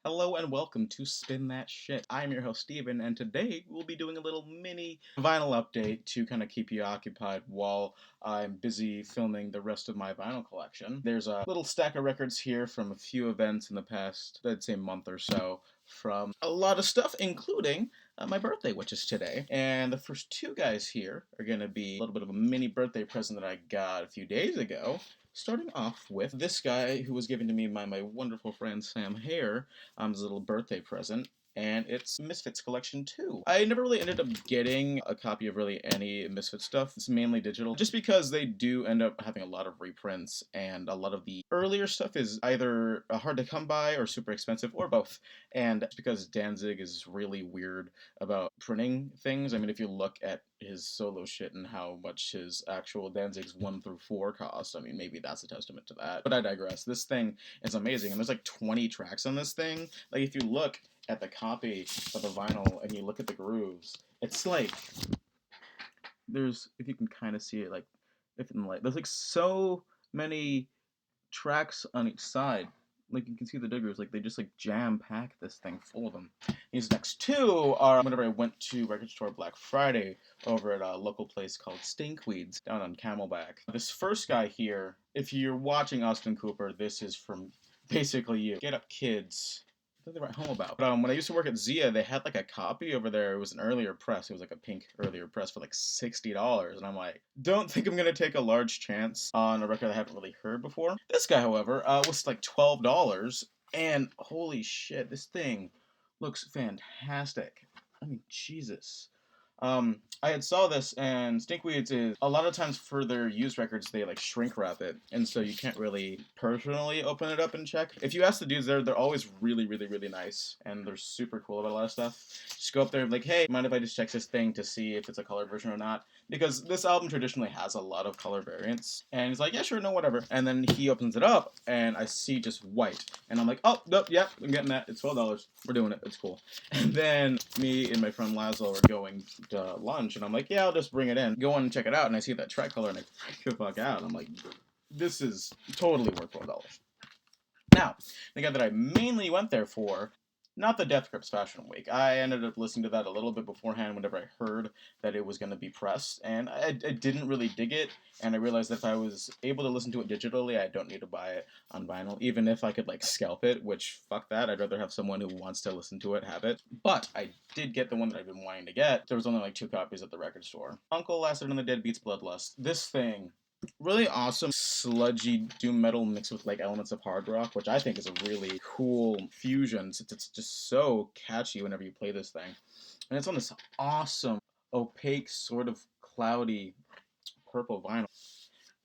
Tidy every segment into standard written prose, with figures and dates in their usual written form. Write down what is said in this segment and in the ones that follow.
Hello and welcome to Spin That Shit. I'm your host Steven, and today we'll be doing a little mini vinyl update to kind of keep you occupied while I'm busy filming the rest of my vinyl collection. There's a little stack of records here from a few events in the past, I'd say month or so, from a lot of stuff, including my birthday, which is today. And the first two guys here are going to be a little bit of a mini birthday present that I got a few days ago. Starting off with this guy who was given to me by my wonderful friend Sam Hare as a little birthday present, and it's Misfits Collection 2. I never really ended up getting a copy of really any Misfits stuff. It's mainly digital, just because they do end up having a lot of reprints, and a lot of the earlier stuff is either hard to come by or super expensive, or both. And it's because Danzig is really weird about printing things. I mean, if you look at his solo shit and how much his actual Danzig's 1 through 4 cost, I mean, maybe that's a testament to that. But I digress. This thing is amazing, and there's like 20 tracks on this thing. Like, if you look at the copy of the vinyl and you look at the grooves, it's like there's, if you can kind of see it, like if in light, there's like so many tracks on each side. Like, you can see the diggers, like they just like jam pack this thing full of them. These next two are whenever I went to Record Store Black Friday over at a local place called Stinkweeds down on Camelback. This first guy here, if you're watching Austin Cooper, this is from basically you. Get Up Kids. What did they write home about? But when I used to work at Zia, they had like a copy over there. It was an earlier press. It was like a pink earlier press for like $60. And I'm like, don't think I'm going to take a large chance on a record I haven't really heard before. This guy, however, was like $12. And holy shit, this thing looks fantastic. I mean, Jesus. I had saw this, and Stinkweeds is a lot of times for their used records they like shrink wrap it, and so you can't really personally open it up and check. If you ask the dudes there, they're always really nice, and they're super cool about a lot of stuff. Just go up there and be like, hey, mind if I just check this thing to see if it's a color version or not? Because this album traditionally has a lot of color variants, and he's like, yeah, sure, no, whatever. And then he opens it up, and I see just white, and I'm like, oh, nope, yeah, I'm getting that. It's $12. We're doing it. It's cool. And then me and my friend Laszlo are going to lunch, and I'm like, yeah, I'll just bring it in. Go on and check it out, and I see that tricolor, and I freak the fuck out. I'm like, this is totally worth $12. Now, the guy that I mainly went there for, not the Death Grips Fashion Week. I ended up listening to that a little bit beforehand whenever I heard that it was going to be pressed, and I didn't really dig it, and I realized that if I was able to listen to it digitally, I don't need to buy it on vinyl, even if I could, like, scalp it, which, fuck that, I'd rather have someone who wants to listen to it have it. But I did get the one that I've been wanting to get. There was only, like, 2 copies at the record store. Uncle Acid and the Dead Beats Bloodlust. This thing, really awesome sludgy doom metal mixed with like elements of hard rock, which I think is a really cool fusion. It's just so catchy whenever you play this thing, and it's on this awesome opaque sort of cloudy purple vinyl.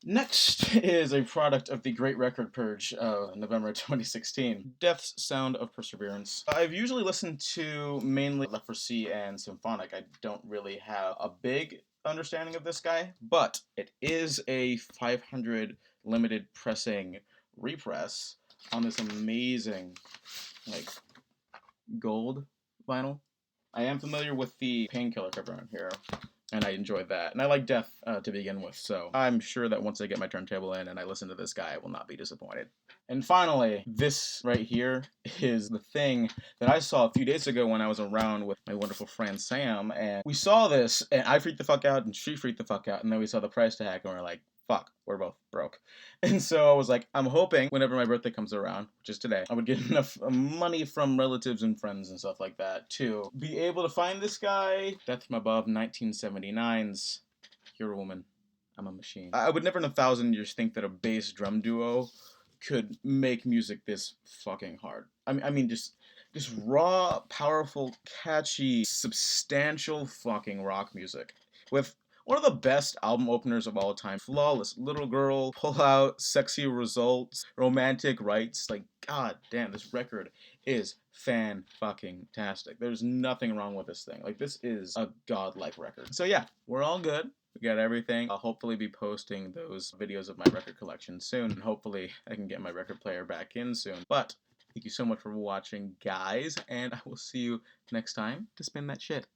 Next is a product of the Great Record Purge of November 2016, Death's Sound of Perseverance. I've usually listened to mainly Leprosy and Symphonic. I don't really have a big understanding of this guy, but it is a 500 limited pressing repress on this amazing, like, gold vinyl. I am familiar with the Painkiller cover on here, and I enjoyed that. And I like Death to begin with, so I'm sure that once I get my turntable in and I listen to this guy, I will not be disappointed. And finally, this right here is the thing that I saw a few days ago when I was around with my wonderful friend Sam, and we saw this, and I freaked the fuck out, and she freaked the fuck out, and then we saw the price tag, and we are like, fuck, we're both broke. And so I was like, I'm hoping whenever my birthday comes around, which is today, I would get enough money from relatives and friends and stuff like that to be able to find this guy. Death from Above 1979's You're a Woman, I'm a Machine. I would never in a thousand years think that a bass drum duo could make music this fucking hard. I mean just raw, powerful, catchy, substantial fucking rock music with one of the best album openers of all time. Flawless. Little Girl, Pull Out, Sexy Results, Romantic Rights. Like, god damn, this record is fan-fucking-tastic. There's nothing wrong with this thing. Like, this is a godlike record. So yeah, we're all good. We got everything. I'll hopefully be posting those videos of my record collection soon. And hopefully I can get my record player back in soon. But thank you so much for watching, guys. And I will see you next time to spin that shit.